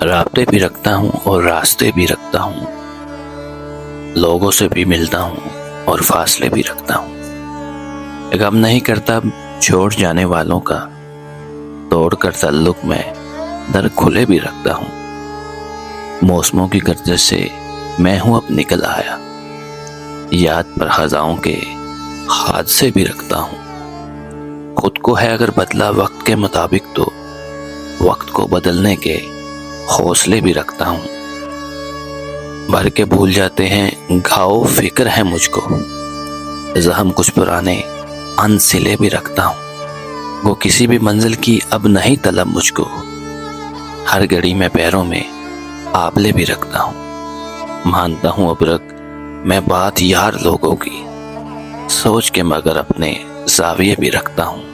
رابطے بھی رکھتا ہوں اور راستے بھی رکھتا ہوں، لوگوں سے بھی ملتا ہوں اور فاصلے بھی رکھتا ہوں۔ غم نہیں کرتا چھوڑ جانے والوں کا، توڑ کر تعلق میں در کھلے بھی رکھتا ہوں۔ موسموں کی گردش سے میں ہوں اب نکل آیا، یاد پر خزاؤں کے حادثے بھی رکھتا ہوں۔ خود کو ہے اگر بدلا وقت کے مطابق تو وقت کو بدلنے کے حوصلے بھی رکھتا ہوں۔ بھر کے بھول جاتے ہیں گھاؤ فکر ہے مجھ کو، زخم کچھ پرانے ان سلے بھی رکھتا ہوں۔ وہ کسی بھی منزل کی اب نہیں طلب مجھ کو، ہر گھڑی میں پیروں میں آبلے بھی رکھتا ہوں۔ مانتا ہوں اب رک میں بات یار لوگوں کی، سوچ کے مگر اپنے زاویے بھی رکھتا ہوں۔